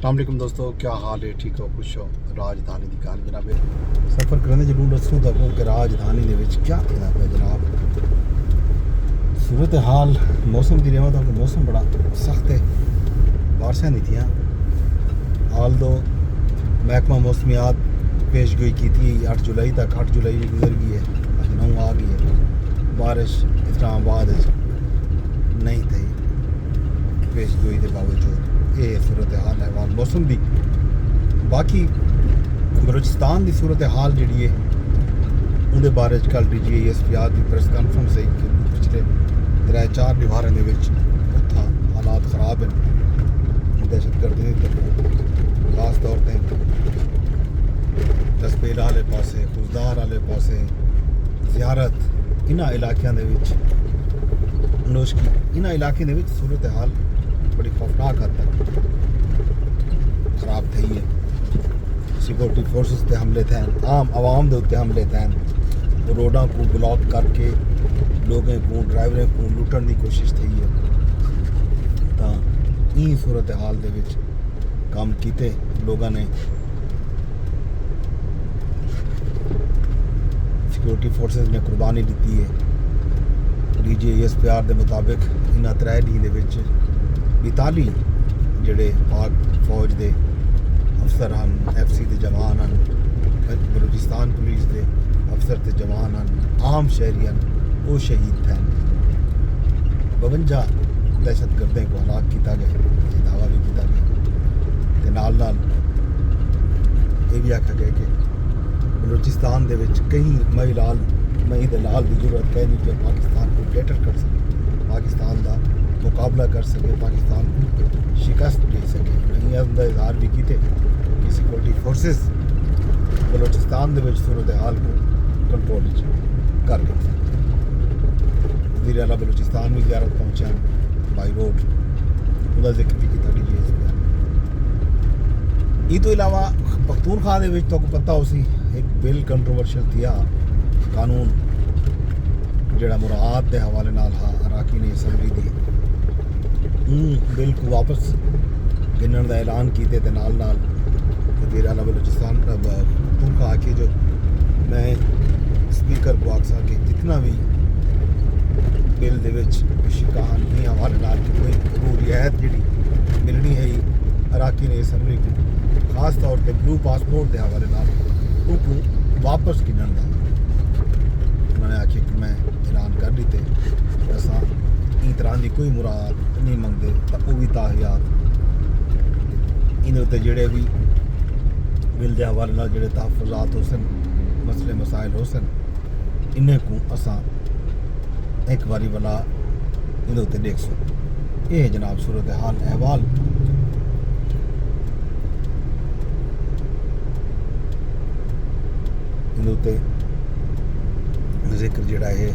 अस्सलाम वालेकुम दोस्तों, क्या हाल है? ठीक हो, खुश हो? राजधानी की कहानी जनाब सफ़र करने जरूर दसूँ तक कि राजधानी दे विच क्या था पे जनाब सूरत हाल मौसम की रहमत है। मौसम बड़ा सख्त है, बारिशें नहीं थियां। हाल दो महकमा मौसमियात पेश गोई की थी 8 जुलाई तक। 8 जुलाई भी गुजर गई है, अज 9 आ गई है। बारिश इस्लामाबाद नहीं थी पेश गोई के बावजूद। ये सूरत हाल है वाल मौसम की। बाकी बलूचिस्तान की सूरत हाल जी है उनके बारे कल DGSP की प्रेस कॉन्फ्रेंस है कि पिछले 3-4 दीवारों के उत्थां हालात खराब हैं। दहशतगर्दी की तरफ खास तौर पर दसबेला वाले पासे, खुजदार वाले पासे, जियारत इन्होंने इलाकों के नोशकी इन्होंने इलाकों के सूरत हाल बड़ी खौफनाक हद तक खराब थी है। सिक्योरिटी फोर्सेस पे हमले थे, आम आवाम के उत्ते हमले थे, रोडों को ब्लॉक करके लोगों को ड्राइवरों को लुटन की कोशिश थी है। तो ई सूरत हाल दे विच काम किए लोगों ने। सिक्योरिटी फोर्सेस ने कुर्बानी दी है। DGSP के मुताबिक इन 3 दिन के 42 जोड़े पाक फौज के अफसर हैं, FC के जवान हैं, बलूचिस्तान पुलिस के अफसर ते जवान हैं, आम शहरी हैं, वो शहीद थे। 52 दहशतगर्दों को हलाक किया गया, दावा भी किया गया। नाल ये भी आखा गया कि बलूचिस्तान के कई मई दे लाल की जरूरत कहीं नहीं जो पाकिस्तान को बेटर कर सके, पाकिस्तान का मुकाबला कर सके, पाकिस्तान को शिकस्त दे सके। नहीं अंदर इजहार भी किए कि सिक्योरिटी फोर्सेस बलूचिस्तान के सूरत हाल को कंट्रोल कर ले। वज़ीर आला बलूचिस्तान भी ज़ियारत पहुँचा बाई रोड, उसका जिक्र भी किया DGSP। ये तो अलावा पख्तूनख्वा के तो पता हो सी एक बिल कंट्रोवर्शियल थिया कानून जोड़ा मुराद के हवाले नाल हा अराकीन असम्बली दी बिल को वापस गिनने का ऐलान किए। तो नाल वज़ीर आला बलूचिस्तान पख्तूनख्वा के जो मैं स्पीकर को आखसा कि जितना भी बिल दे विच शिकान के हवाले नाल कोई रियायत जी मिलनी है अराकीन असम्बली को, खास तौर पर ब्लू पासपोर्ट के हवाले नाल उनको वापस गिनने का उन्होंने आखिया कि मैं ऐलान कर दीते। असा ई तरह की कोई मुराद नहीं मंगते, तो वह भी ताहियात इन उत्ते जोड़े भी बिल के हवाले नाल जोड़े तहफ़ुज़ात हो सन, मसले मसाइल हो सन, इन्हें को असा एक बारी वाला इन उत्ते देख सो। ये जनाब सूरत हाल अहवाल। इन उत्ते जिक्र जोड़ा है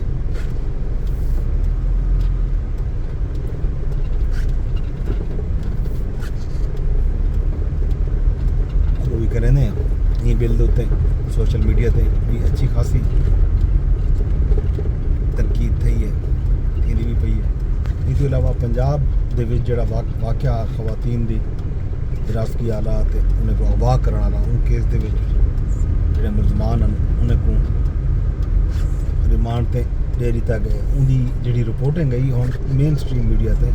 वो भी करें ने ये बिल के उत्ते सोशल मीडिया से भी अच्छी खासी तनकीद थी है, हिंदी भी पई है। इसके अलावा पंजाब के विच जोड़ा वाक़या खवातीन की हिरासती हालात उन्हें को अगवा करने वाला उन केस के जोड़े मुलजमान हैं उन्हें को रिमांड पर ले लिया गया। उनकी जी रिपोर्टिंग गई हम मेन स्ट्रीम मीडिया से